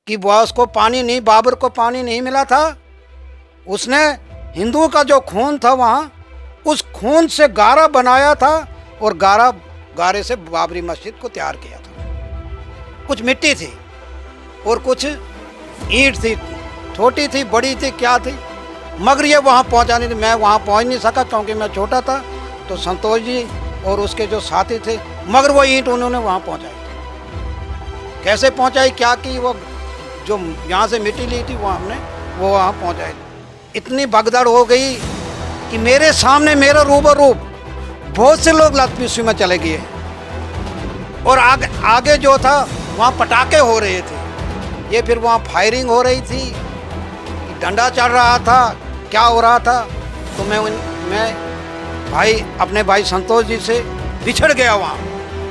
कि बॉस को पानी नहीं, बाबर को पानी नहीं मिला था। उसने हिंदुओं का जो खून था वहाँ, उस खून से गारा बनाया था और गारे से बाबरी मस्जिद को तैयार किया था। कुछ मिट्टी थी और कुछ ईंट थी, छोटी थी बड़ी थी क्या थी, मगर ये वहाँ पहुँचा नहीं थी। मैं वहाँ पहुँच नहीं सका क्योंकि मैं छोटा था। तो संतोष जी और उसके जो साथी थे, मगर वो ईंट उन्होंने वहाँ पहुँचाई। कैसे पहुँचाई, क्या की, वो जो यहाँ से मिट्टी ली थी वो हमने वो वहाँ पहुँचाई। इतनी भगदड़ हो गई कि मेरे सामने मेरा रूबरू बहुत से लोग लतपीसी में चले गए और आगे जो था वहाँ पटाखे हो रहे थे। ये फिर वहाँ फायरिंग हो रही थी, डंडा चल रहा था, क्या हो रहा था। तो मैं अपने भाई संतोष जी से बिछड़ गया। वहाँ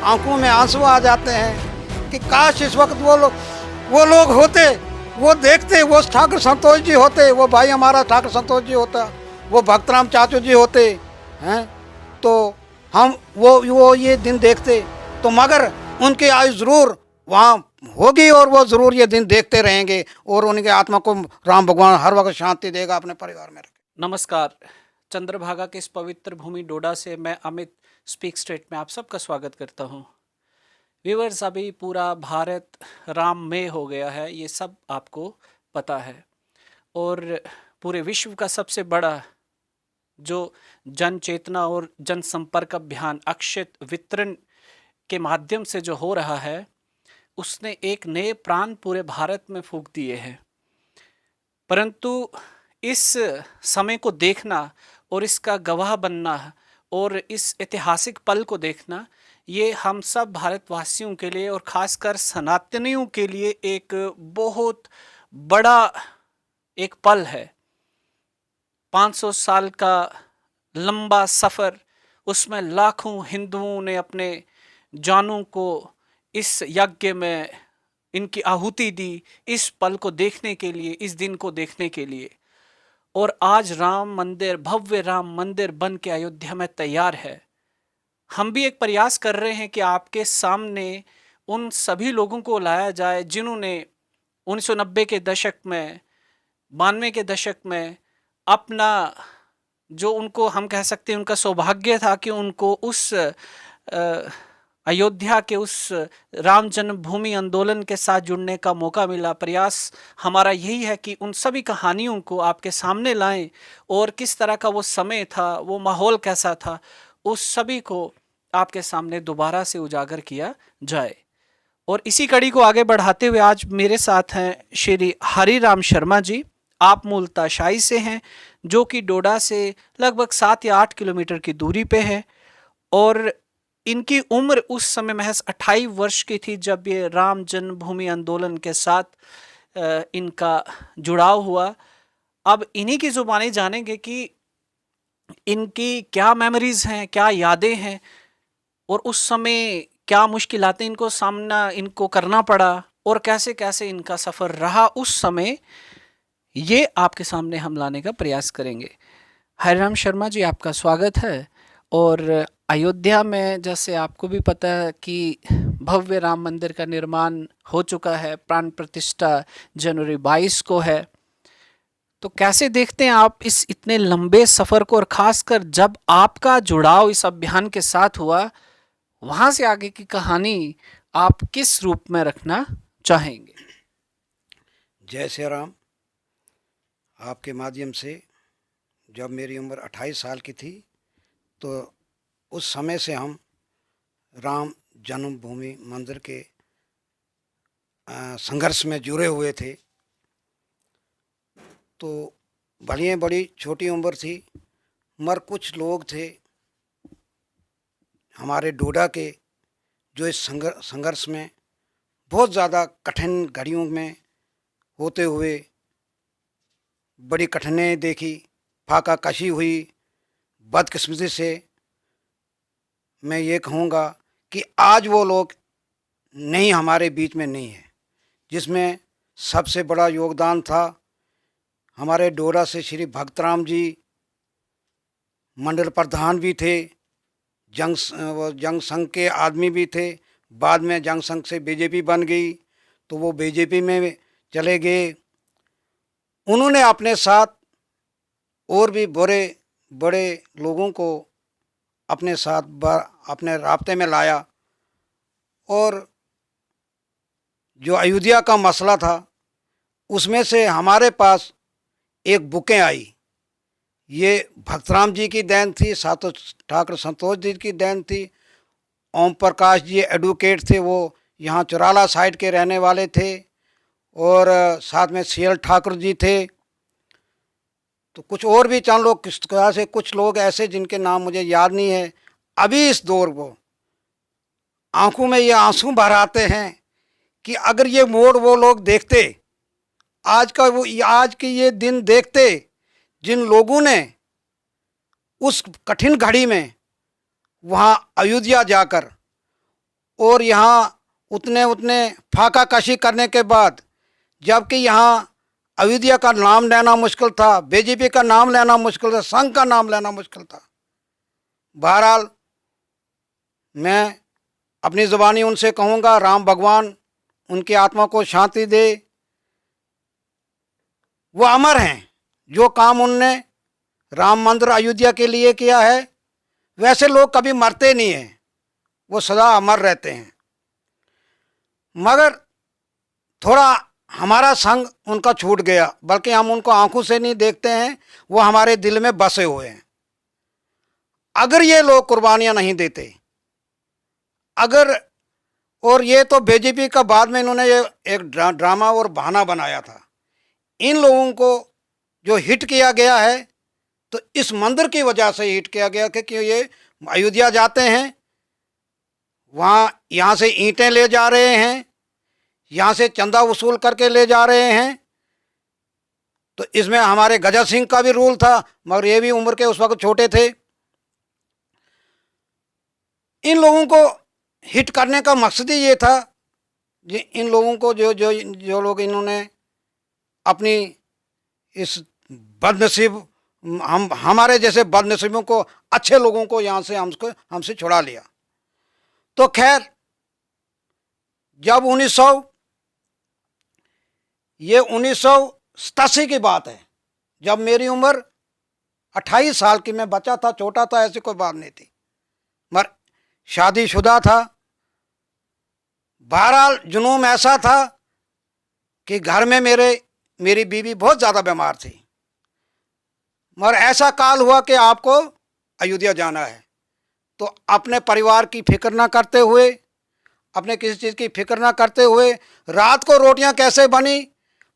आंखों में आंसू आ जाते हैं कि काश इस वक्त वो लोग होते, वो देखते, वो ठाकुर संतोष जी होते, वो भाई हमारा ठाकुर संतोष जी होता, वो भक्तराम चाचू जी होते हैं, तो हम वो ये दिन देखते। तो मगर उनकी आयु जरूर वहाँ होगी और वो जरूर ये दिन देखते रहेंगे और उनके आत्मा को राम भगवान हर वक्त शांति देगा, अपने परिवार में रखे। नमस्कार, चंद्रभागा के इस पवित्र भूमि डोडा से मैं अमित स्पीक स्ट्रेट में आप सबका स्वागत करता हूँ। व्यूअर्स, अभी पूरा भारत राममय हो गया है, ये सब आपको पता है। और पूरे विश्व का सबसे बड़ा जो जन चेतना और जनसंपर्क अभियान अक्षत वितरण के माध्यम से जो हो रहा है, उसने एक नए प्राण पूरे भारत में फूंक दिए हैं। परंतु इस समय को देखना और इसका गवाह बनना और इस ऐतिहासिक पल को देखना, ये हम सब भारतवासियों के लिए और ख़ासकर सनातनियों के लिए एक बहुत बड़ा एक पल है। 500 साल का लंबा सफ़र, उसमें लाखों हिंदुओं ने अपने जानों को इस यज्ञ में इनकी आहुति दी, इस पल को देखने के लिए, इस दिन को देखने के लिए। और आज राम मंदिर, भव्य राम मंदिर बन के अयोध्या में तैयार है। हम भी एक प्रयास कर रहे हैं कि आपके सामने उन सभी लोगों को लाया जाए जिन्होंने 1990 के दशक में, 92 के दशक में अपना, जो उनको हम कह सकते हैं उनका सौभाग्य था कि उनको उस अयोध्या के उस राम जन्मभूमि आंदोलन के साथ जुड़ने का मौका मिला। प्रयास हमारा यही है कि उन सभी कहानियों को आपके सामने लाएं और किस तरह का वो समय था, वो माहौल कैसा था, उस सभी को आपके सामने दोबारा से उजागर किया जाए। और इसी कड़ी को आगे बढ़ाते हुए आज मेरे साथ हैं श्री हरिराम शर्मा जी। आप मूलतः शाही से हैं, जो कि डोडा से लगभग 7 या 8 किलोमीटर की दूरी पे है। और इनकी उम्र उस समय महज 28 वर्ष की थी जब ये राम जन्मभूमि आंदोलन के साथ इनका जुड़ाव हुआ। अब इन्हीं की ज़ुबानी जानेंगे कि इनकी क्या मेमोरीज़ हैं, क्या यादें हैं और उस समय क्या मुश्किलातें इनको सामना इनको करना पड़ा और कैसे कैसे इनका सफ़र रहा उस समय, ये आपके सामने हम लाने का प्रयास करेंगे। हरिराम शर्मा जी, आपका स्वागत है। और अयोध्या में जैसे आपको भी पता है कि भव्य राम मंदिर का निर्माण हो चुका है, प्राण प्रतिष्ठा जनवरी 22 को है। तो कैसे देखते हैं आप इस इतने लंबे सफ़र को, और ख़ासकर जब आपका जुड़ाव इस अभियान के साथ हुआ, वहाँ से आगे की कहानी आप किस रूप में रखना चाहेंगे? जय श्री राम। आपके माध्यम से जब मेरी उम्र 28 साल की थी, तो उस समय से हम राम जन्मभूमि मंदिर के संघर्ष में जुड़े हुए थे। तो भले बड़ी छोटी उम्र थी, मगर कुछ लोग थे हमारे डोडा के जो इस संघर्ष में बहुत ज़्यादा कठिन घड़ियों में होते हुए बड़ी कठिनाई देखी, फाका कशी हुई। बदकिस्मती से मैं ये कहूँगा कि आज वो लोग नहीं, हमारे बीच में नहीं है, जिसमें सबसे बड़ा योगदान था हमारे डोडा से श्री भक्तराम जी, मंडल प्रधान भी थे, जंग संघ के आदमी भी थे। बाद में जंग संघ से बीजेपी बन गई, तो वो बीजेपी में चले गए। उन्होंने अपने साथ और भी बड़े बड़े लोगों को अपने साथ अपने राब्ते में लाया, और जो अयोध्या का मसला था उसमें से हमारे पास एक बुकें आई। ये भक्तराम जी की देन थी, ठाकुर संतोष जी की देन थी। ओम प्रकाश जी एडवोकेट थे, वो यहाँ चुराला साइड के रहने वाले थे, और साथ में सीएल ठाकुर जी थे। तो कुछ और भी चंद लोग, किस तरह से कुछ लोग ऐसे जिनके नाम मुझे याद नहीं है। अभी इस दौर को आंखों में ये आंसू भर आते हैं कि अगर ये मोड़ वो लोग देखते, आज की ये दिन देखते, जिन लोगों ने उस कठिन घड़ी में वहाँ अयोध्या जाकर और यहाँ उतने उतने फाका कशी करने के बाद, जबकि यहाँ अयोध्या का नाम लेना मुश्किल था, बीजेपी का नाम लेना मुश्किल था, संघ का नाम लेना मुश्किल था। बहरहाल मैं अपनी ज़ुबानी उनसे कहूँगा, राम भगवान उनकी आत्मा को शांति दे। वो अमर हैं। जो काम उनने राम मंदिर अयोध्या के लिए किया है, वैसे लोग कभी मरते नहीं हैं, वो सदा अमर रहते हैं। मगर थोड़ा हमारा संग उनका छूट गया, बल्कि हम उनको आंखों से नहीं देखते हैं, वो हमारे दिल में बसे हुए हैं। अगर ये लोग कुर्बानियां नहीं देते, और ये तो बीजेपी का बाद में इन्होंने ये एक ड्रामा और बहाना बनाया था। इन लोगों को जो हिट किया गया है, तो इस मंदिर की वजह से हिट किया गया कि ये अयोध्या जाते हैं, वहाँ यहाँ से ईंटें ले जा रहे हैं, यहाँ से चंदा वसूल करके ले जा रहे हैं। तो इसमें हमारे गजा सिंह का भी रोल था, मगर ये भी उम्र के उस वक्त छोटे थे। इन लोगों को हिट करने का मकसद ही ये था, इन लोगों को जो लोग इन्होंने अपनी इस बदनसीब, हमारे जैसे बदनसीबों को, अच्छे लोगों को यहाँ से हमसे छुड़ा लिया। तो खैर, जब 1987 की बात है, जब मेरी उम्र 28 साल की, मैं बच्चा था, छोटा था, ऐसी कोई बात नहीं थी, मगर शादीशुदा था। बहरहाल जुनून ऐसा था कि घर में मेरी बीवी बहुत ज़्यादा बीमार थी, मगर ऐसा काल हुआ कि आपको अयोध्या जाना है। तो अपने परिवार की फिक्र ना करते हुए, अपने किसी चीज़ की फिक्र ना करते हुए, रात को रोटियां कैसे बनी,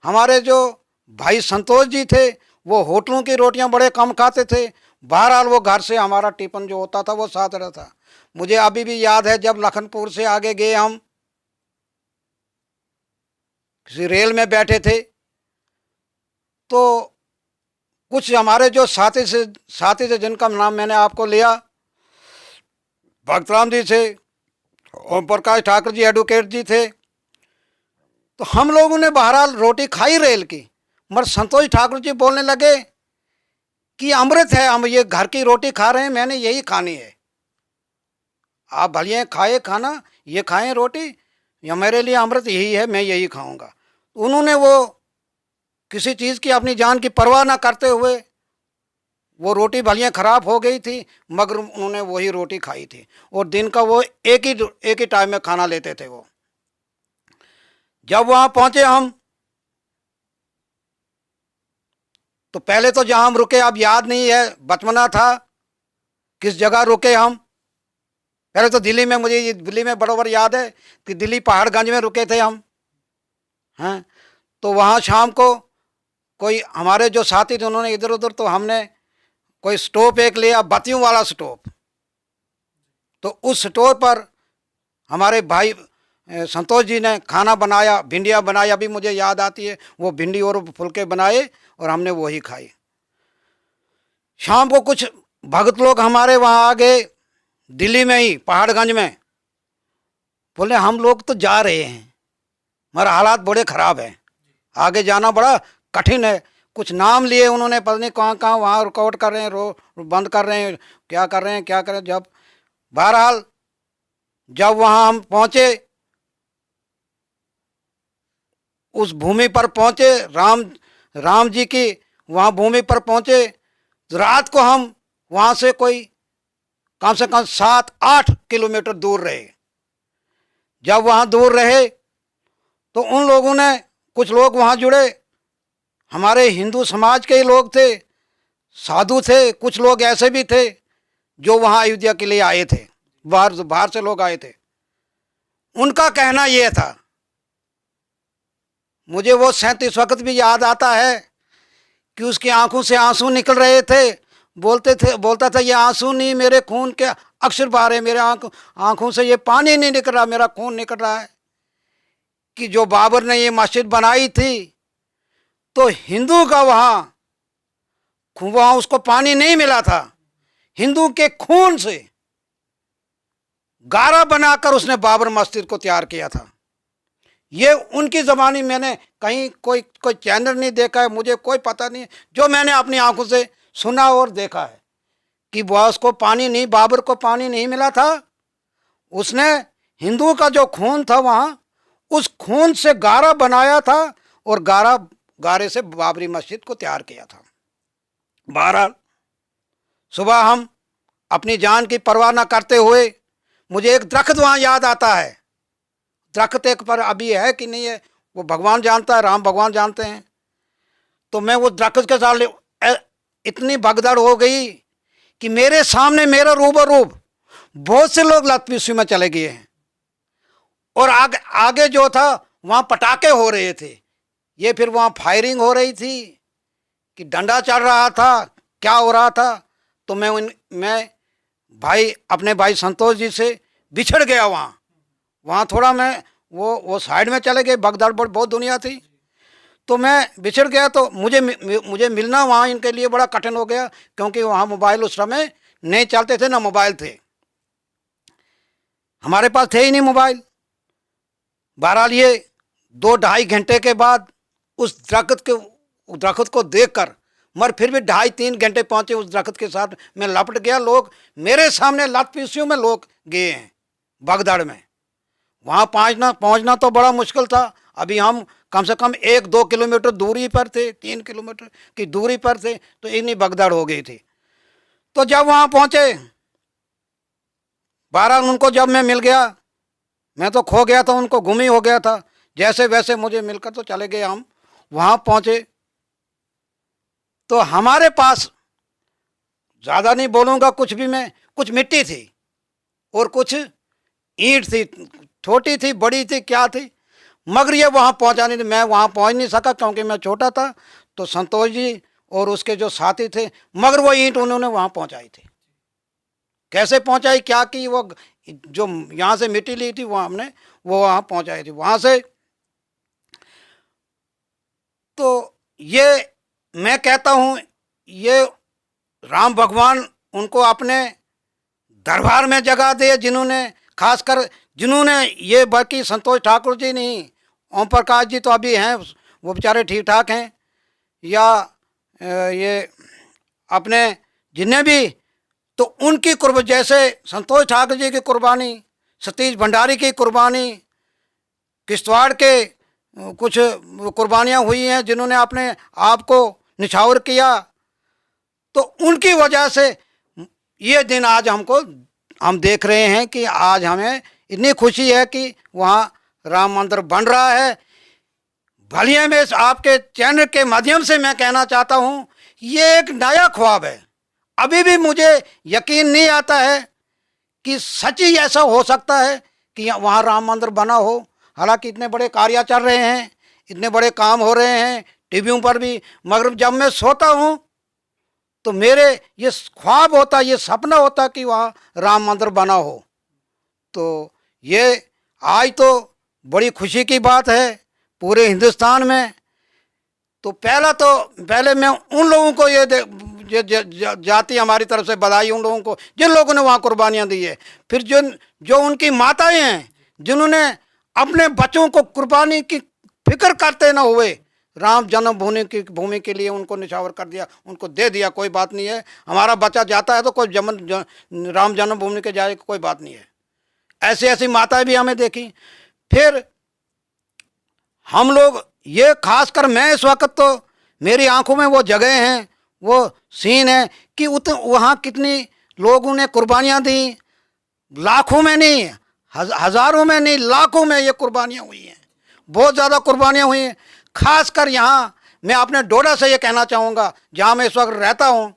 हमारे जो भाई संतोष जी थे वो होटलों की रोटियां बड़े कम खाते थे। बहरहाल वो घर से हमारा टिफिन जो होता था वो साथ रहता था। मुझे अभी भी याद है, जब लखनपुर से आगे गए, हम किसी रेल में बैठे थे, तो कुछ हमारे जो साथी से जिनका नाम मैंने आपको लिया, भक्तराम जी थे, ओम प्रकाश ठाकुर जी एडवोकेट जी थे। तो हम लोगों ने बहरहाल रोटी खाई रेल की, मगर संतोष ठाकुर जी बोलने लगे कि अमृत है, हम ये घर की रोटी खा रहे हैं, मैंने यही खानी है, आप भले खाए खाना, ये खाएं रोटी, या मेरे लिए अमृत यही है, मैं यही खाऊंगा। उन्होंने वो किसी चीज़ की अपनी जान की परवाह ना करते हुए, वो रोटी भलियाँ ख़राब हो गई थी, मगर उन्होंने वही रोटी खाई थी, और दिन का वो एक ही टाइम में खाना लेते थे वो। जब वहाँ पहुँचे हम, तो पहले तो जहाँ हम रुके, अब याद नहीं है, बचपना था, किस जगह रुके हम। पहले तो दिल्ली में, मुझे ये दिल्ली में बराबर याद है कि दिल्ली पहाड़गंज में रुके थे हम, हैं। तो वहाँ शाम को कोई हमारे जो साथी थे, उन्होंने इधर उधर, तो हमने कोई स्टोव एक लिया, बत्तियों वाला स्टोव। तो उस स्टोव पर हमारे भाई संतोष जी ने खाना बनाया, भिंडियाँ बनाई, अभी मुझे याद आती है, वो भिंडी और फुलके बनाए, और हमने वही खाई। शाम को कुछ भक्त लोग हमारे वहाँ आ गए, दिल्ली में ही पहाड़गंज में, बोले हम लोग तो जा रहे हैं, मगर हालात बड़े ख़राब हैं, आगे जाना बड़ा कठिन है। कुछ नाम लिए उन्होंने, पता नहीं कहाँ कहाँ, वहाँ रुकावट कर रहे हैं, बंद कर रहे हैं, क्या कर रहे हैं। जब बहरहाल जब वहाँ हम पहुँचे, उस भूमि पर पहुंचे, राम जी की वहाँ भूमि पर पहुंचे। रात को हम वहाँ से कोई कम से कम 7-8 किलोमीटर दूर रहे। जब वहाँ दूर रहे तो उन लोगों ने, कुछ लोग वहाँ जुड़े, हमारे हिंदू समाज के ही लोग थे, साधु थे, कुछ लोग ऐसे भी थे जो वहाँ अयोध्या के लिए आए थे, बाहर से लोग आए थे। उनका कहना यह था, मुझे वो 37 वक्त भी याद आता है कि उसकी आंखों से आंसू निकल रहे थे। बोलता था, ये आंसू नहीं, मेरे खून के अक्षर बह रहे, मेरे आंखों से ये पानी नहीं निकल रहा, मेरा खून निकल रहा है। कि जो बाबर ने ये मस्जिद बनाई थी तो हिंदू का वहाँ उसको पानी नहीं मिला था, हिंदू के खून से गारा बनाकर उसने बाबर मस्जिद को तैयार किया था। ये उनकी ज़बानी, मैंने कहीं कोई चैनल नहीं देखा है, मुझे कोई पता नहीं, जो मैंने अपनी आंखों से सुना और देखा है कि बॉस को पानी नहीं, बाबर को पानी नहीं मिला था। उसने हिंदू का जो खून था वहाँ, उस खून से गारा बनाया था और गारे से बाबरी मस्जिद को तैयार किया था। बहरहाल सुबह हम अपनी जान की परवाह न करते हुए, मुझे एक दरख्त वहाँ याद आता है। दरख्त एक पर अभी है कि नहीं है वो भगवान जानता है, राम भगवान जानते हैं। तो मैं वो दरख्त के साथ इतनी भगदड़ हो गई कि मेरे सामने मेरा रूबरूब बहुत से लोग लतपीसी में चले गए हैं। और आगे जो था वहाँ पटाखे हो रहे थे, ये फिर वहाँ फायरिंग हो रही थी कि डंडा चल रहा था, क्या हो रहा था। तो मैं अपने भाई संतोष जी से बिछड़ गया वहाँ थोड़ा मैं वो साइड में चले गए, भगदड़ बहुत दुनिया थी, तो मैं बिछड़ गया। तो मुझे मिलना वहाँ इनके लिए बड़ा कठिन हो गया, क्योंकि वहाँ मोबाइल उस समय नहीं चलते थे, ना मोबाइल थे, हमारे पास थे ही नहीं मोबाइल। बहरहाल ये 2-2.5 घंटे के बाद उस दरख्त को देखकर, मगर फिर भी 2.5-3 घंटे पहुँचे उस दरख्त के साथ मैं लपट गया। लोग मेरे सामने लतपीसियों में लोग गए हैं भगदड़ में। वहाँ पहुँचना तो बड़ा मुश्किल था। अभी हम कम से कम 1-2 किलोमीटर दूरी पर थे, 3 किलोमीटर की दूरी पर थे, तो इतनी भगदड़ हो गई थी। तो जब वहाँ पहुँचे, बहरहाल उनको जब मैं मिल गया, मैं तो खो गया था, उनको गुम ही हो गया था। जैसे वैसे मुझे मिलकर तो चले गए। हम वहाँ पहुँचे तो हमारे पास, ज़्यादा नहीं बोलूँगा, कुछ मिट्टी थी और कुछ ईंट थी, छोटी थी बड़ी थी क्या थी, मगर ये वहाँ पहुँचाने थी। मैं वहाँ पहुँच नहीं सका क्योंकि मैं छोटा था। तो संतोष जी और उसके जो साथी थे, मगर वो ईंट उन्होंने वहाँ पहुँचाई थी। कैसे पहुँचाई, क्या की, वो जो यहाँ से मिट्टी ली थी वहाँ हमने वो वहाँ पहुँचाई थी। वहाँ से तो ये मैं कहता हूँ, ये राम भगवान उनको अपने दरबार में जगह दे, जिन्होंने ये, बाकी संतोष ठाकुर जी नहीं, ओम प्रकाश जी तो अभी हैं, वो बेचारे ठीक ठाक हैं, या ये अपने जिन्हें भी, तो उनकी कुर्बानी, जैसे संतोष ठाकुर जी की कुर्बानी, सतीश भंडारी की कुर्बानी, किश्तवाड़ के कुछ कुर्बानियाँ हुई हैं जिन्होंने अपने आप को निछावर किया। तो उनकी वजह से ये दिन आज हम देख रहे हैं कि आज हमें इतनी खुशी है कि वहाँ राम मंदिर बन रहा है। भले में आपके चैनल के माध्यम से मैं कहना चाहता हूँ, ये एक नया ख्वाब है। अभी भी मुझे यकीन नहीं आता है कि सच ही ऐसा हो सकता है कि वहाँ राम मंदिर बना हो। हालांकि इतने बड़े कार्य चल रहे हैं, इतने बड़े काम हो रहे हैं टीवियों पर भी, मगर जब मैं सोता हूँ तो मेरे ये ख्वाब होता, ये सपना होता कि वहाँ राम मंदिर बना हो। तो ये आज तो बड़ी खुशी की बात है पूरे हिंदुस्तान में। तो पहले मैं उन लोगों को ये जाती हमारी तरफ से बधाई उन लोगों को जिन लोगों ने वहाँ कुर्बानियाँ दी है। फिर जो उनकी माताएं हैं जिन्होंने अपने बच्चों को कुर्बानी की फिक्र करते ना हुए राम जन्मभूमि के लिए उनको निछावर कर दिया, उनको दे दिया, कोई बात नहीं है, हमारा बच्चा जाता है तो कोई राम जन्मभूमि के जाए कोई बात नहीं है। ऐसी माताएं भी हमें देखी। फिर हम लोग ये खासकर मैं इस वक्त तो मेरी आंखों में वो जगह हैं, वो सीन है कि वहाँ कितनी लोगों ने कुर्बानियाँ दी, लाखों में नहीं, हज़ारों में नहीं, लाखों में ये कुर्बानियाँ हुई हैं, बहुत ज़्यादा कुर्बानियाँ हुई हैं। खासकर यहाँ मैं अपने डोडा से ये कहना चाहूँगा, जहाँ मैं इस वक्त रहता हूँ,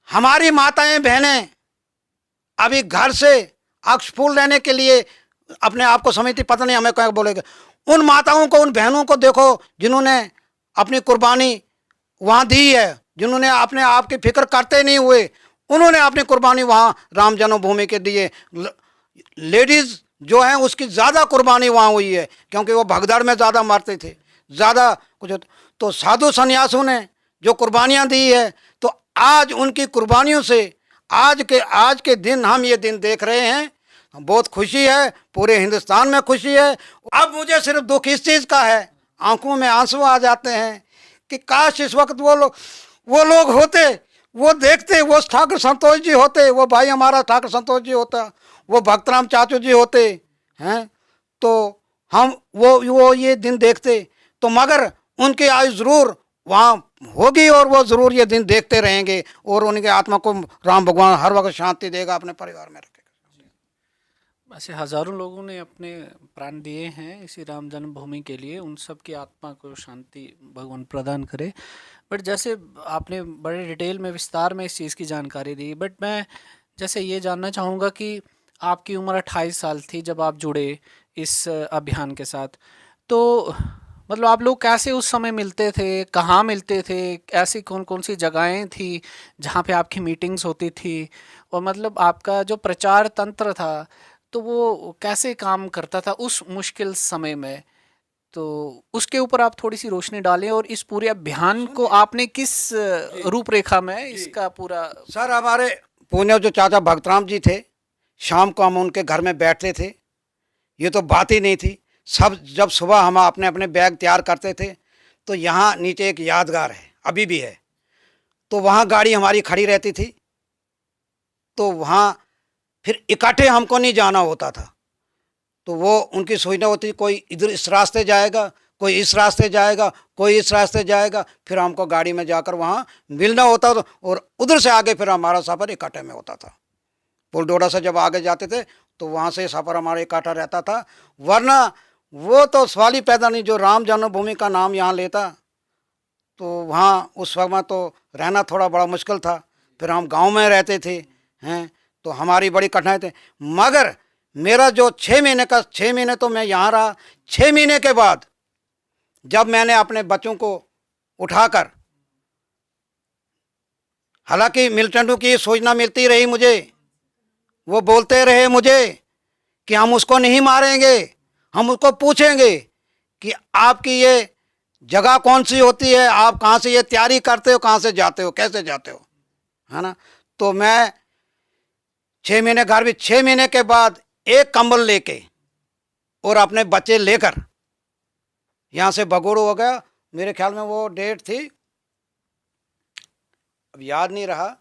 हमारी माताएं बहनें अभी घर से अक्षफूल लेने के लिए अपने आप को समझती, पता नहीं हमें क्या बोलेगा। उन माताओं को, उन बहनों को देखो जिन्होंने अपनी कुर्बानी वहाँ दी है, जिन्होंने अपने आप की फिक्र करते नहीं हुए, उन्होंने अपनी कुर्बानी वहाँ राम जन्मभूमि के दिए। लेडीज़ जो हैं उसकी ज़्यादा कुर्बानी वहाँ हुई है, क्योंकि वो भगदड़ में ज़्यादा मरते थे, ज़्यादा कुछ। तो साधु सन्यासों ने जो कुर्बानियाँ दी है, तो आज उनकी कुर्बानियों से आज के दिन हम ये दिन देख रहे हैं, बहुत खुशी है, पूरे हिंदुस्तान में खुशी है। अब मुझे सिर्फ दुख इस चीज़ का है, आंखों में आंसू आ जाते हैं कि काश इस वक्त वो लोग होते, वो देखते, वो ठाकुर संतोष जी होते, वो भाई हमारा ठाकुर संतोष जी होता, वो भक्तराम चाचू जी होते हैं, तो हम वो ये दिन देखते। तो मगर उनकी आयु ज़रूर वहाँ होगी और वो ज़रूर ये दिन देखते रहेंगे, और उनके आत्मा को राम भगवान हर वक्त शांति देगा, अपने परिवार में रखेगा। ऐसे हजारों लोगों ने अपने प्राण दिए हैं इसी राम जन्मभूमि के लिए, उन सब की आत्मा को शांति भगवान प्रदान करे। बट जैसे आपने बड़े डिटेल में, विस्तार में इस चीज़ की जानकारी दी, बट मैं जैसे ये जानना चाहूँगा कि आपकी उम्र 28 साल थी जब आप जुड़े इस अभियान के साथ, तो मतलब आप लोग कैसे उस समय मिलते थे, कहाँ मिलते थे, ऐसी कौन कौन सी जगहें थी जहाँ पे आपकी मीटिंग्स होती थी, और मतलब आपका जो प्रचार तंत्र था तो वो कैसे काम करता था उस मुश्किल समय में, तो उसके ऊपर आप थोड़ी सी रोशनी डालें। और इस पूरे अभियान को आपने किस रूपरेखा में इसका पूरा। सर, हमारे पुणे जो चाचा भक्तराम जी थे, शाम को हम उनके घर में बैठते थे, ये तो बात ही नहीं थी। सब जब सुबह हम अपने अपने बैग तैयार करते थे, तो यहाँ नीचे एक यादगार है, अभी भी है, तो वहाँ गाड़ी हमारी खड़ी रहती थी, तो वहाँ फिर इकट्ठे हमको नहीं जाना होता था, तो वो उनकी सुविधा होती, कोई इधर इस रास्ते जाएगा, कोई इस रास्ते जाएगा, कोई इस रास्ते जाएगा, फिर हमको गाड़ी में जाकर वहाँ मिलना होता था, और उधर से आगे फिर हमारा सफ़र इकट्ठे में होता था। पुल डोडा से जब आगे जाते थे तो वहाँ से सफ़र हमारा इकट्ठा रहता था, वरना वो तो सवाल ही पैदा नहीं। जो राम जन्मभूमि का नाम यहाँ लेता, तो वहाँ उस वक्त तो रहना थोड़ा बड़ा मुश्किल था। फिर हम गांव में रहते थे हैं, तो हमारी बड़ी कठिनाई थी। मगर मेरा जो 6 महीने तो मैं यहाँ रहा। 6 महीने के बाद जब मैंने अपने बच्चों को उठाकर, हालांकि मिलिटेंटों की सूचना मिलती रही मुझे, वो बोलते रहे मुझे कि हम उसको नहीं मारेंगे, हम उसको पूछेंगे कि आपकी ये जगह कौन सी होती है, आप कहाँ से ये तैयारी करते हो, कहाँ से जाते हो, कैसे जाते हो, है ना। तो मैं 6 महीने घर भी, 6 महीने के बाद एक कंबल लेके और अपने बच्चे लेकर यहाँ से बगोड़ू हो गया। मेरे ख्याल में वो डेट थी, अब याद नहीं रहा,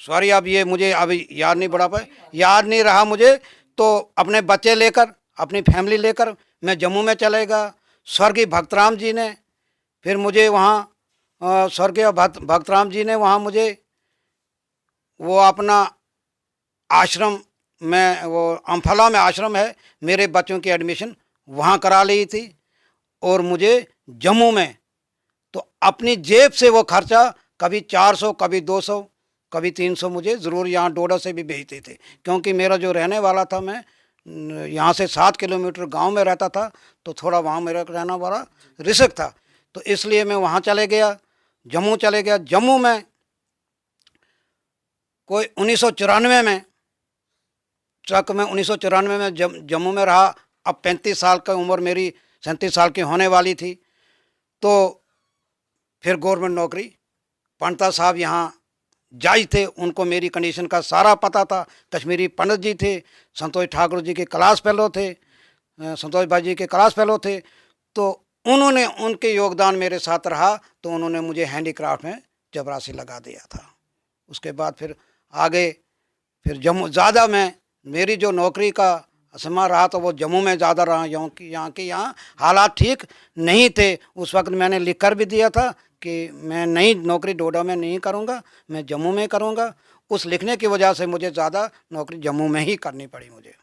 सॉरी, अब ये मुझे अभी याद नहीं पड़ा पाए, याद नहीं रहा मुझे। तो अपने बच्चे लेकर, अपनी फैमिली लेकर मैं जम्मू में चलेगा। स्वर्गीय भक्तराम जी ने फिर मुझे वहाँ, स्वर्गीय भक्तराम जी ने वहाँ मुझे वो अपना आश्रम में, वो अम्फाला में आश्रम है, मेरे बच्चों की एडमिशन वहाँ करा ली थी। और मुझे जम्मू में तो अपनी जेब से वो खर्चा कभी 400, कभी 200, कभी 300 मुझे ज़रूर यहाँ डोडा से भी भेजते थे, क्योंकि मेरा जो रहने वाला था, मैं यहाँ से 7 किलोमीटर गांव में रहता था, तो थोड़ा वहाँ मेरा रहना बड़ा रिस्क था, तो इसलिए मैं वहाँ चले गया, जम्मू चले गया। जम्मू में कोई 1994 में, तक मैं 1994 में जम्मू में रहा। अब 35 साल की उम्र मेरी 37 साल की होने वाली थी। तो फिर गवर्नमेंट नौकरी, पंडिता साहब यहाँ जज थे, उनको मेरी कंडीशन का सारा पता था। कश्मीरी पंडित जी थे, संतोष ठाकुर जी के क्लास फेलो थे, संतोष भाई जी के क्लास फेलो थे, तो उन्होंने, उनके योगदान मेरे साथ रहा, तो उन्होंने मुझे हैंडीक्राफ्ट में चपरासी लगा दिया था। उसके बाद फिर आगे फिर जम्मू ज़्यादा मैं, मेरी जो नौकरी का असमा रहा तो वो जम्मू में ज़्यादा रहा, यहाँ हालात ठीक नहीं थे। उस वक्त मैंने लिख कर भी दिया था कि मैं नई नौकरी डोडा में नहीं करूँगा, मैं जम्मू में करूँगा। उस लिखने की वजह से मुझे ज़्यादा नौकरी जम्मू में ही करनी पड़ी मुझे।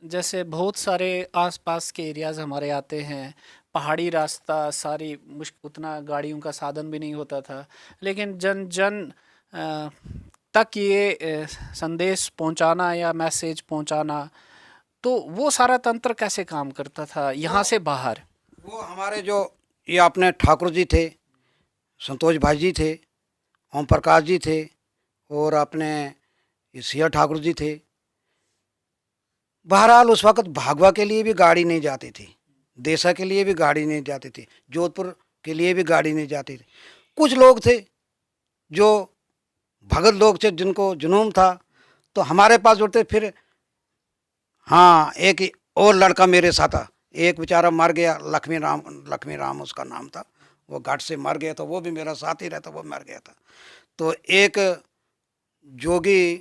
जैसे बहुत सारे आसपास के एरियाज़ हमारे आते हैं, पहाड़ी रास्ता, सारी उतना गाड़ियों का साधन भी नहीं होता था, लेकिन जन जन तक ये संदेश पहुंचाना या मैसेज पहुंचाना, तो वो सारा तंत्र कैसे काम करता था यहाँ से बाहर? वो हमारे जो ये अपने ठाकुर जी थे, संतोष भाई जी थे, ओम प्रकाश जी थे, और अपने सिया ठाकुर जी थे। बहरहाल उस वक्त भागवा के लिए भी गाड़ी नहीं जाती थी, देसा के लिए भी गाड़ी नहीं जाती थी, जोधपुर के लिए भी गाड़ी नहीं जाती थी। कुछ लोग थे जो भगत लोग थे, जिनको जुनून था, तो हमारे पास जुड़ते। फिर हाँ, एक और लड़का मेरे साथ था, एक बेचारा मर गया, लक्ष्मी राम उसका नाम था, वो घाट से मर गया, तो वो भी मेरा साथ ही रहता, वो मर गया था। तो एक जोगी,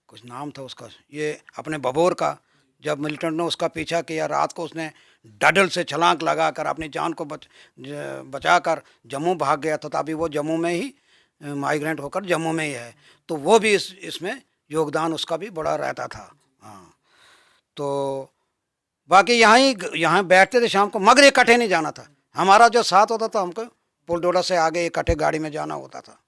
कुछ नाम था उसका, ये अपने बबोर का, जब मिलिटेंट ने उसका पीछा किया, रात को उसने डडल से छलांग लगाकर अपनी जान को बचाकर जम्मू भाग गया था। अभी वो जम्मू में ही माइग्रेंट होकर जम्मू में ही है। तो वो भी इसमें योगदान उसका भी बड़ा रहता था। हाँ, तो बाकी यहाँ बैठते थे शाम को, मगर इकट्ठे नहीं जाना था। हमारा जो साथ होता था, हमको पुलडोडा से आगे इकट्ठे गाड़ी में जाना होता था।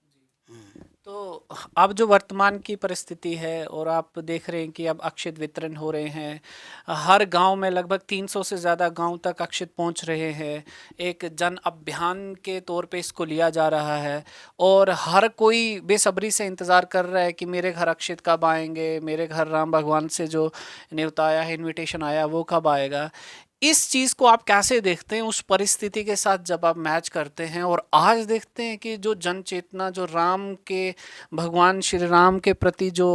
तो अब जो वर्तमान की परिस्थिति है, और आप देख रहे हैं कि अब अक्षत वितरण हो रहे हैं, हर गांव में लगभग 300 से ज़्यादा गांव तक अक्षत पहुंच रहे हैं। एक जन अभियान के तौर पे इसको लिया जा रहा है, और हर कोई बेसब्री से इंतज़ार कर रहा है कि मेरे घर अक्षत कब आएंगे, मेरे घर राम भगवान से जो न्योता आया है, इन्विटेशन आया, वो कब आएगा। इस चीज़ को आप कैसे देखते हैं उस परिस्थिति के साथ जब आप मैच करते हैं, और आज देखते हैं कि जो जन चेतना, जो राम के, भगवान श्री राम के प्रति जो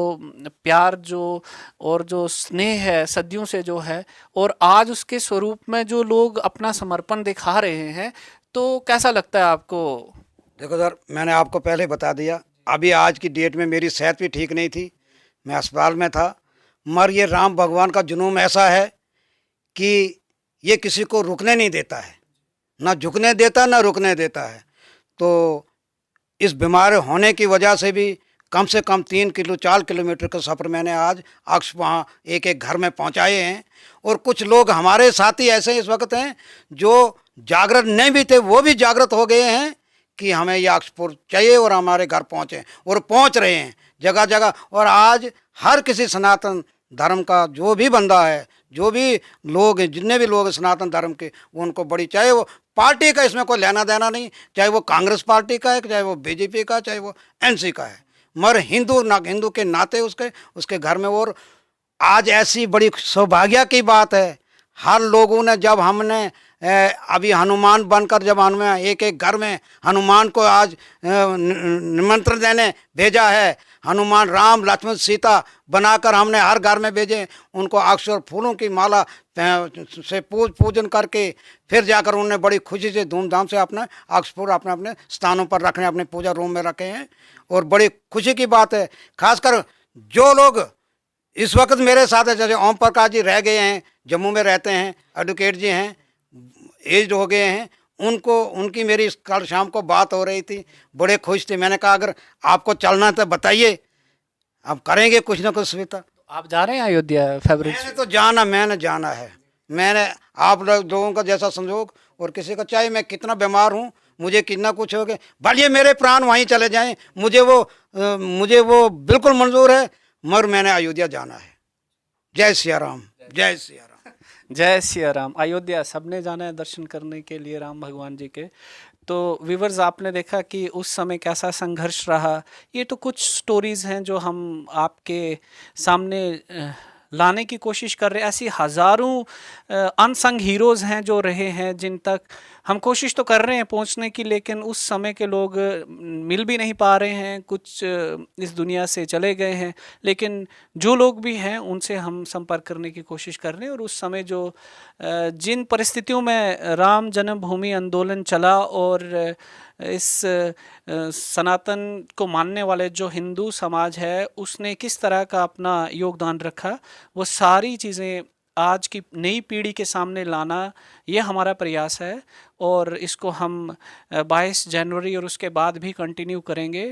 प्यार, जो और जो स्नेह है सदियों से जो है, और आज उसके स्वरूप में जो लोग अपना समर्पण दिखा रहे हैं, तो कैसा लगता है आपको? देखो सर, मैंने आपको पहले बता दिया, अभी आज की डेट में मेरी सेहत भी ठीक नहीं थी, मैं अस्पताल में था। मगर ये राम भगवान का जुनून ऐसा है कि ये किसी को रुकने नहीं देता है, ना झुकने देता, ना रुकने देता है। तो इस बीमार होने की वजह से भी कम से कम 4 किलोमीटर का सफ़र मैंने आज अक्स वहाँ एक एक घर में पहुँचाए हैं। और कुछ लोग हमारे साथी ऐसे इस वक्त हैं जो जागृत नहीं भी थे, वो भी जागृत हो गए हैं कि हमें ये अक्सपुर चाहिए, और हमारे घर पहुँचे, और पहुँच रहे हैं जगह जगह। और आज हर किसी सनातन धर्म का जो भी बंदा है, जो भी लोग हैं, जितने भी लोग हैं सनातन धर्म के, वो उनको बड़ी, चाहे वो पार्टी का इसमें कोई लेना देना नहीं, चाहे वो कांग्रेस पार्टी का है, चाहे वो बीजेपी का, चाहे वो एनसी का है, मगर हिंदू के नाते उसके घर में। और आज ऐसी बड़ी सौभाग्य की बात है, हर लोगों ने, जब हमने अभी हनुमान बनकर, जब हमने एक एक घर में हनुमान को आज निमंत्रण देने भेजा है, हनुमान राम लक्ष्मण सीता बनाकर हमने हर घर में भेजे, उनको अक्षर फूलों की माला से पूजन करके फिर जाकर उन्होंने बड़ी खुशी से धूमधाम से अपना अक्षपुर अपने अपने स्थानों पर रखने, अपने पूजा रूम में रखे हैं। और बड़ी खुशी की बात है, खासकर जो लोग इस वक्त मेरे साथ है, जैसे ओम प्रकाश जी रह गए हैं, जम्मू में रहते हैं, एडवोकेट जी हैं, एज हो गए हैं, उनकी मेरी कल शाम को बात हो रही थी, बड़े खुश थे। मैंने कहा अगर आपको चलना है तो बताइए, अब करेंगे कुछ ना कुछ सुविधा। आप जा रहे हैं अयोध्या फरवरी? मैंने जाना है। मैंने आप लोगों का जैसा संजोग, और किसी का, चाहे मैं कितना बीमार हूँ, मुझे कितना कुछ हो गया, भले मेरे प्राण वहीं चले जाएं, मुझे वो बिल्कुल मंजूर है, मगर मैंने अयोध्या जाना है। जय सिया राम, जय सिया राम, जय सिया राम। अयोध्या सबने जाना है दर्शन करने के लिए राम भगवान जी के। तो व्यूवर्स, आपने देखा कि उस समय कैसा संघर्ष रहा। ये तो कुछ स्टोरीज़ हैं जो हम आपके सामने लाने की कोशिश कर रहे हैं। ऐसी हज़ारों अनसंग हीरोज़ हैं जो रहे हैं, जिन तक हम कोशिश तो कर रहे हैं पहुंचने की, लेकिन उस समय के लोग मिल भी नहीं पा रहे हैं, कुछ इस दुनिया से चले गए हैं। लेकिन जो लोग भी हैं उनसे हम संपर्क करने की कोशिश कर रहे हैं। और उस समय जो जिन परिस्थितियों में राम जन्मभूमि आंदोलन चला और इस सनातन को मानने वाले जो हिंदू समाज है उसने किस तरह का अपना योगदान रखा, वो सारी चीज़ें आज की नई पीढ़ी के सामने लाना, ये हमारा प्रयास है। और इसको हम 22 जनवरी और उसके बाद भी कंटिन्यू करेंगे।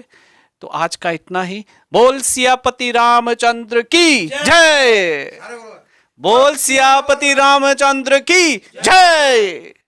तो आज का इतना ही। बोल सियापति रामचंद्र की जय। बोल सियापति रामचंद्र की जय।